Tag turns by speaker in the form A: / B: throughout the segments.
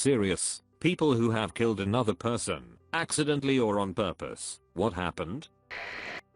A: Serious, people who have killed another person, accidentally or on purpose. What happened?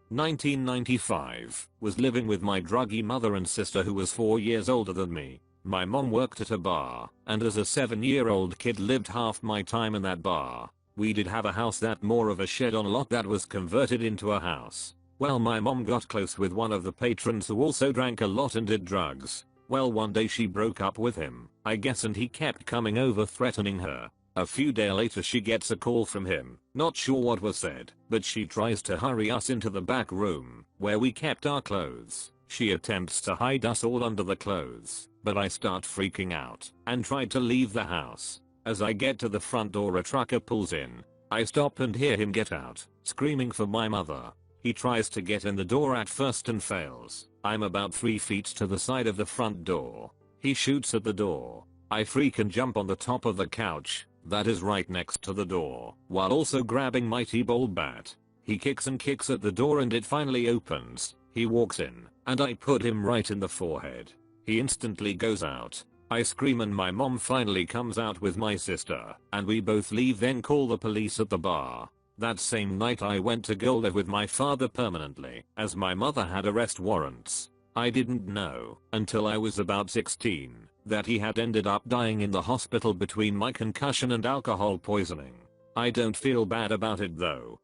A: 1995, was living with my druggy mother and sister who was 4 years older than me. My mom worked at a bar, and as a 7-year-old kid lived half my time in that bar. We did have a house that more of a shed on a lot that was converted into a house. Well, my mom got close with one of the patrons who also drank a lot and did drugs. Well, one day she broke up with him, I guess, and he kept coming over threatening her. A few days later she gets a call from him, not sure what was said, but she tries to hurry us into the back room, where we kept our clothes. She attempts to hide us all under the clothes, but I start freaking out, and try to leave the house. As I get to the front door a trucker pulls in. I stop and hear him get out, screaming for my mother. He tries to get in the door at first and fails. I'm about 3 feet to the side of the front door. He shoots at the door. I freak and jump on the top of the couch, that is right next to the door, while also grabbing my T-ball bat. He kicks and kicks at the door and it finally opens. He walks in, and I put him right in the forehead. He instantly goes out. I scream and my mom finally comes out with my sister, and we both leave, then call the police at the bar. That same night I went to go live with my father permanently, as my mother had arrest warrants. I didn't know, until I was about 16, that he had ended up dying in the hospital between my concussion and alcohol poisoning. I don't feel bad about it though.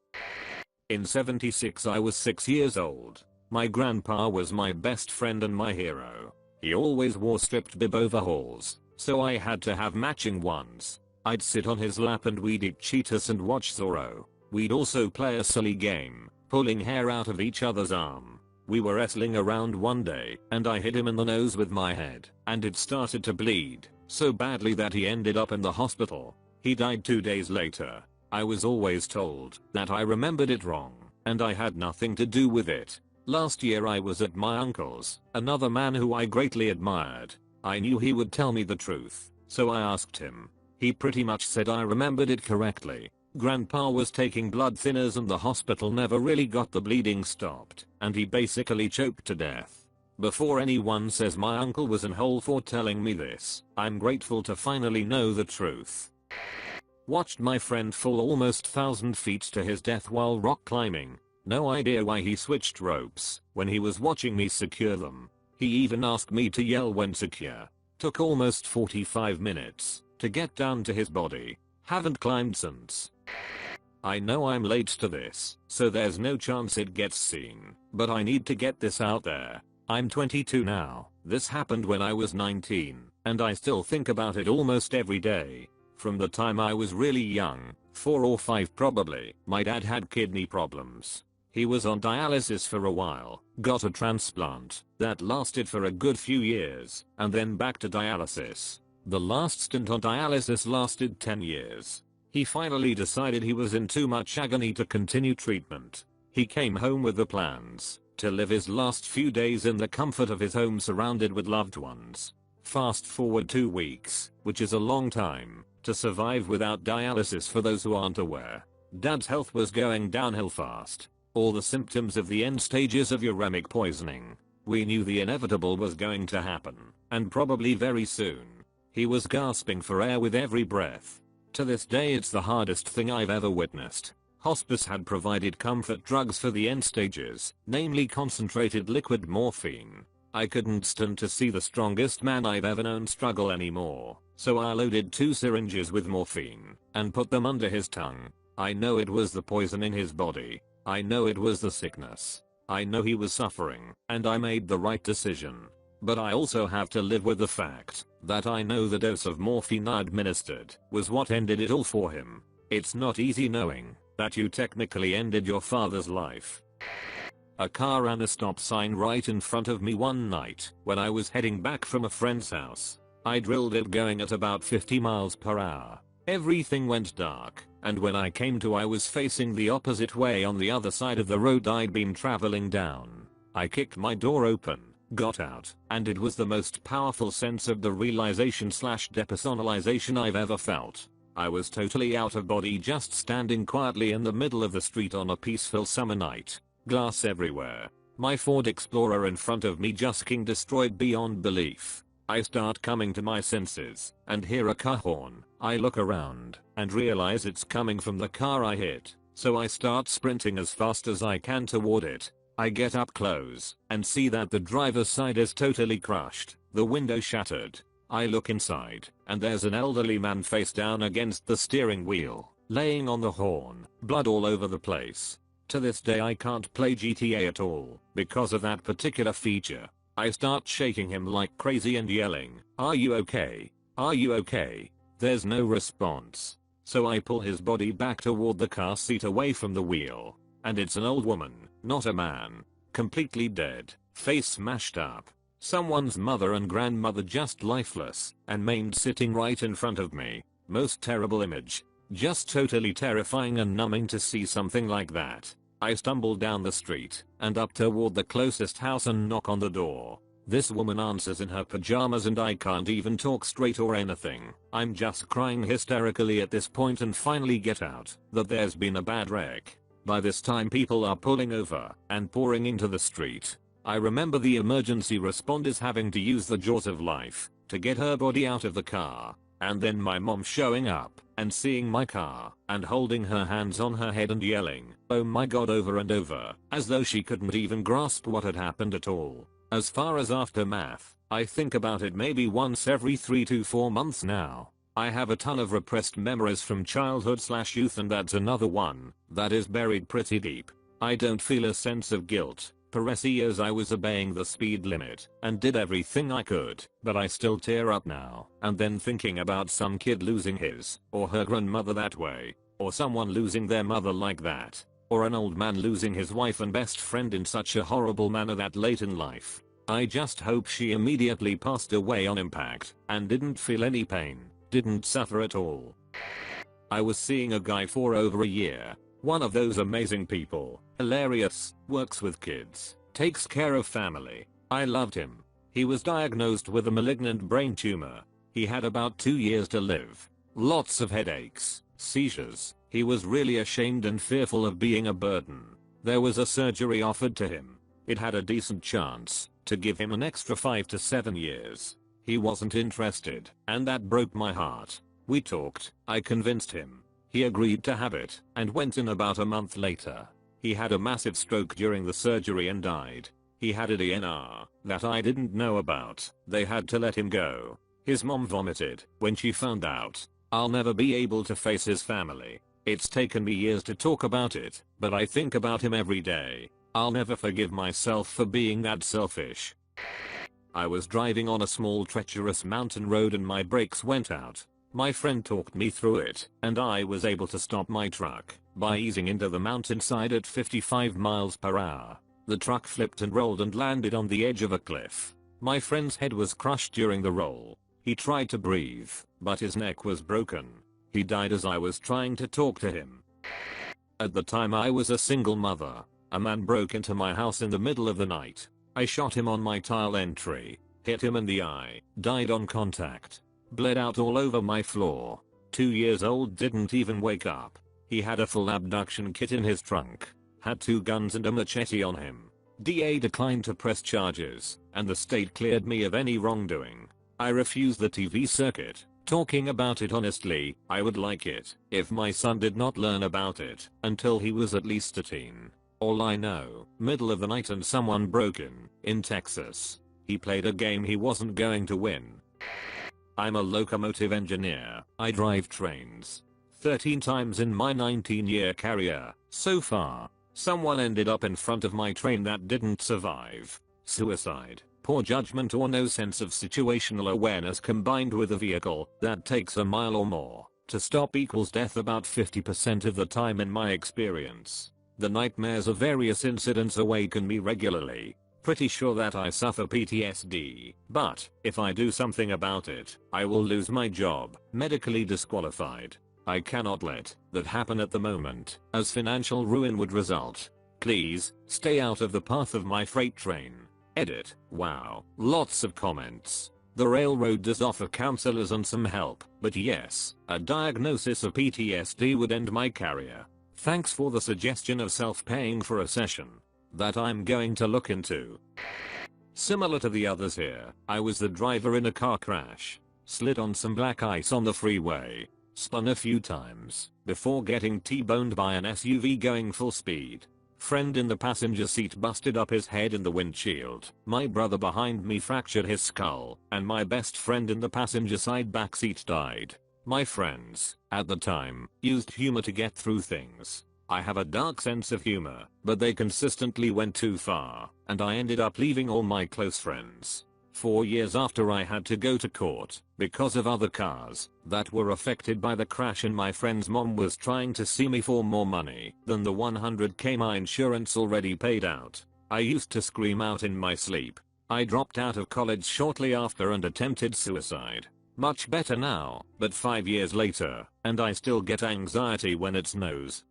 A: In '76 I was 6 years old. My grandpa was my best friend and my hero. He always wore stripped bib overalls, so I had to have matching ones. I'd sit on his lap and we'd eat Cheetos and watch Zorro. We'd also play a silly game, pulling hair out of each other's arm. We were wrestling around one day, and I hit him in the nose with my head, and it started to bleed, so badly that he ended up in the hospital. He died 2 days later. I was always told that I remembered it wrong, and I had nothing to do with it. Last year I was at my uncle's, another man who I greatly admired. I knew he would tell me the truth, so I asked him. He pretty much said I remembered it correctly. Grandpa was taking blood thinners and the hospital never really got the bleeding stopped, and he basically choked to death. Before anyone says my uncle was an hole for telling me this, I'm grateful to finally know the truth. Watched my friend fall almost 1,000 feet to his death while rock climbing. No idea why he switched ropes when he was watching me secure them. He even asked me to yell when secure. Took almost 45 minutes to get down to his body. Haven't climbed since. I know I'm late to this, so there's no chance it gets seen, but I need to get this out there. I'm 22 now. This happened when I was 19, and I still think about it almost every day. From the time I was really young, 4 or 5 probably, my dad had kidney problems. He was on dialysis for a while, got a transplant that lasted for a good few years, and then back to dialysis. The last stint on dialysis lasted 10 years. He finally decided he was in too much agony to continue treatment. He came home with the plans to live his last few days in the comfort of his home surrounded with loved ones. Fast forward 2 weeks, which is a long time to survive without dialysis for those who aren't aware. Dad's health was going downhill fast. All the symptoms of the end stages of uremic poisoning. We knew the inevitable was going to happen, and probably very soon. He was gasping for air with every breath. To this day it's the hardest thing I've ever witnessed. Hospice had provided comfort drugs for the end stages, namely concentrated liquid morphine. I couldn't stand to see the strongest man I've ever known struggle anymore, so I loaded 2 syringes with morphine and put them under his tongue. I know it was the poison in his body. I know it was the sickness. I know he was suffering, and I made the right decision. But I also have to live with the fact that I know the dose of morphine I administered was what ended it all for him. It's not easy knowing that you technically ended your father's life. A car ran a stop sign right in front of me one night when I was heading back from a friend's house. I drilled it going at about 50 miles per hour. Everything went dark, and when I came to I was facing the opposite way on the other side of the road I'd been traveling down. I kicked my door open, got out, and it was the most powerful sense of the realization/depersonalization I've ever felt. I was totally out of body just standing quietly in the middle of the street on a peaceful summer night. Glass everywhere. My Ford Explorer in front of me just destroyed beyond belief. I start coming to my senses and hear a car horn. I look around and realize it's coming from the car I hit, so I start sprinting as fast as I can toward it. I get up close and see that the driver's side is totally crushed, the window shattered. I look inside and there's an elderly man face down against the steering wheel, laying on the horn, blood all over the place. To this day I can't play GTA at all because of that particular feature. I start shaking him like crazy and yelling, "Are you okay? Are you okay?" There's no response. So I pull his body back toward the car seat away from the wheel. And it's an old woman, not a man. Completely dead, face smashed up. Someone's mother and grandmother just lifeless and maimed sitting right in front of me. Most terrible image. Just totally terrifying and numbing to see something like that. I stumble down the street and up toward the closest house and knock on the door. This woman answers in her pajamas and I can't even talk straight or anything. I'm just crying hysterically at this point and finally get out that there's been a bad wreck. By this time people are pulling over and pouring into the street. I remember the emergency responders having to use the jaws of life to get her body out of the car. And then my mom showing up and seeing my car and holding her hands on her head and yelling, "Oh my god," over and over, as though she couldn't even grasp what had happened at all. As far as aftermath, I think about it maybe once every 3 to 4 months now. I have a ton of repressed memories from childhood/youth and that's another one that is buried pretty deep. I don't feel a sense of guilt. For years I was obeying the speed limit and did everything I could, but I still tear up now and then thinking about some kid losing his or her grandmother that way, or someone losing their mother like that, or an old man losing his wife and best friend in such a horrible manner that late in life. I just hope she immediately passed away on impact and didn't feel any pain, didn't suffer at all. I was seeing a guy for over a year. One of those amazing people, hilarious, works with kids, takes care of family. I loved him. He was diagnosed with a malignant brain tumor. He had about 2 years to live. Lots of headaches, seizures. He was really ashamed and fearful of being a burden. There was a surgery offered to him. It had a decent chance to give him an extra 5 to 7 years. He wasn't interested, and that broke my heart. We talked, I convinced him. He agreed to have it and went in about a month later. He had a massive stroke during the surgery and died. He had a DNR that I didn't know about. They had to let him go. His mom vomited when she found out. I'll never be able to face his family. It's taken me years to talk about it, but I think about him every day. I'll never forgive myself for being that selfish. I was driving on a small treacherous mountain road and my brakes went out. My friend talked me through it, and I was able to stop my truck by easing into the mountainside at 55 miles per hour. The truck flipped and rolled and landed on the edge of a cliff. My friend's head was crushed during the roll. He tried to breathe, but his neck was broken. He died as I was trying to talk to him. At the time I was a single mother. A man broke into my house in the middle of the night. I shot him on my tile entry, hit him in the eye, died on contact. Bled out all over my floor. 2 years old, didn't even wake up. He had a full abduction kit in his trunk. Had 2 guns and a machete on him. DA declined to press charges, and the state cleared me of any wrongdoing. I refused the TV circuit. Talking about it honestly, I would like it if my son did not learn about it until he was at least a teen. All I know, middle of the night and someone broke in Texas. He played a game he wasn't going to win. I'm a locomotive engineer. I drive trains. 13 times in my 19-year career so far. Someone ended up in front of my train that didn't survive. Suicide, poor judgment, or no sense of situational awareness combined with a vehicle that takes a mile or more to stop equals death about 50% of the time in my experience. The nightmares of various incidents awaken me regularly. Pretty sure that I suffer PTSD, but if I do something about it, I will lose my job, medically disqualified. I cannot let that happen at the moment, as financial ruin would result. Please, stay out of the path of my freight train. Edit. Wow, lots of comments. The railroad does offer counselors and some help, but yes, a diagnosis of PTSD would end my career. Thanks for the suggestion of self-paying for a session that I'm going to look into. Similar to the others here, I was the driver in a car crash. slid on some black ice on the freeway, spun a few times before getting T-boned by an SUV going full speed. Friend in the passenger seat busted up his head in the windshield. My brother behind me fractured his skull, and my best friend in the passenger side backseat died. My friends, at the time, used humor to get through things. I have a dark sense of humor, but they consistently went too far, and I ended up leaving all my close friends. 4 years after I had to go to court, because of other cars that were affected by the crash, and my friend's mom was trying to sue me for more money than the $100K my insurance already paid out. I used to scream out in my sleep. I dropped out of college shortly after and attempted suicide. Much better now, but 5 years later, and I still get anxiety when it snows.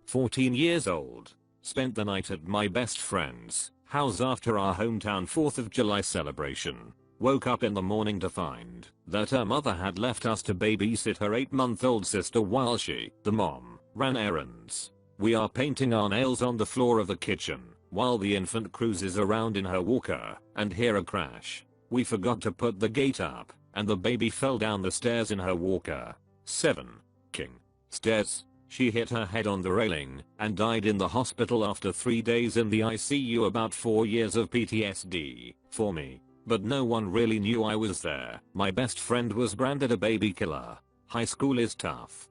A: 14 years old. Spent the night at my best friend's house after our hometown 4th of July celebration. Woke up in the morning to find that her mother had left us to babysit her 8-month-old sister while she, the mom, ran errands. We are painting our nails on the floor of the kitchen while the infant cruises around in her walker and hear a crash. We forgot to put the gate up and the baby fell down the stairs in her walker. 7. King. Stairs. She hit her head on the railing and died in the hospital after 3 days in the ICU. About 4 years of PTSD for me. But no one really knew I was there. My best friend was branded a baby killer. High school is tough.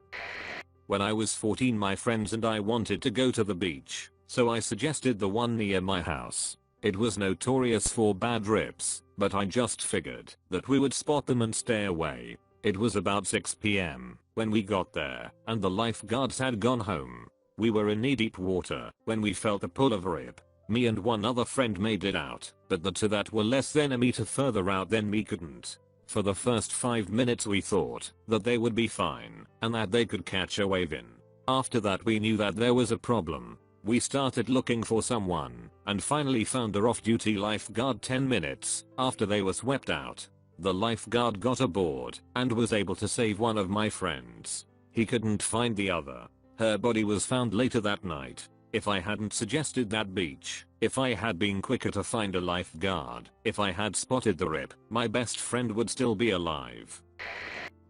A: When I was 14, my friends and I wanted to go to the beach, so I suggested the one near my house. It was notorious for bad rips, but I just figured that we would spot them and stay away. It was about 6 p.m. when we got there, and the lifeguards had gone home. We were in knee-deep water when we felt a pull of a rip. Me and one other friend made it out, but the two that were less than a meter further out than me couldn't. For the first 5 minutes we thought that they would be fine and that they could catch a wave in. After that we knew that there was a problem. We started looking for someone and finally found a off-duty lifeguard 10 minutes after they were swept out. The lifeguard got aboard and was able to save one of my friends. He couldn't find the other. Her body was found later that night. If I hadn't suggested that beach, if I had been quicker to find a lifeguard, if I had spotted the rip, my best friend would still be alive.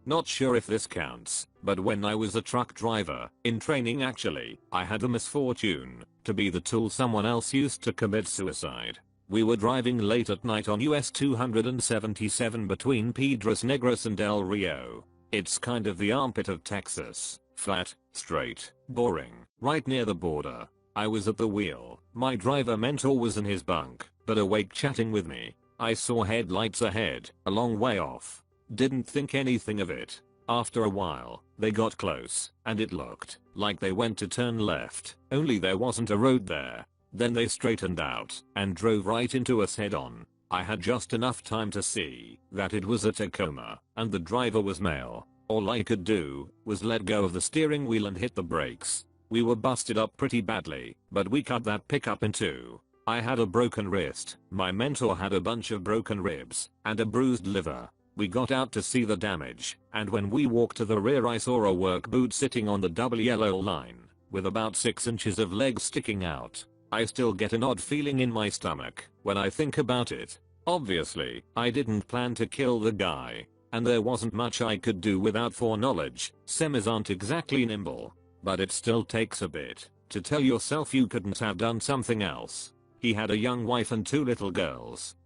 A: Not sure if this counts, but when I was a truck driver, in training actually, I had the misfortune to be the tool someone else used to commit suicide. We were driving late at night on US 277 between Piedras Negras and El Rio. It's kind of the armpit of Texas. Flat, straight, boring, right near the border. I was at the wheel. My driver mentor was in his bunk, but awake chatting with me. I saw headlights ahead, a long way off. Didn't think anything of it. After a while, they got close, and it looked like they went to turn left, only there wasn't a road there. Then they straightened out and drove right into us head on. I had just enough time to see that it was a Tacoma, and the driver was male. All I could do was let go of the steering wheel and hit the brakes. We were busted up pretty badly, but we cut that pickup in two. I had a broken wrist, my mentor had a bunch of broken ribs, and a bruised liver. We got out to see the damage, and when we walked to the rear I saw a work boot sitting on the double yellow line, with about 6 inches of leg sticking out. I still get an odd feeling in my stomach when I think about it. Obviously, I didn't plan to kill the guy, and there wasn't much I could do without foreknowledge. Semis aren't exactly nimble, but it still takes a bit to tell yourself you couldn't have done something else. He had a young wife and 2 little girls.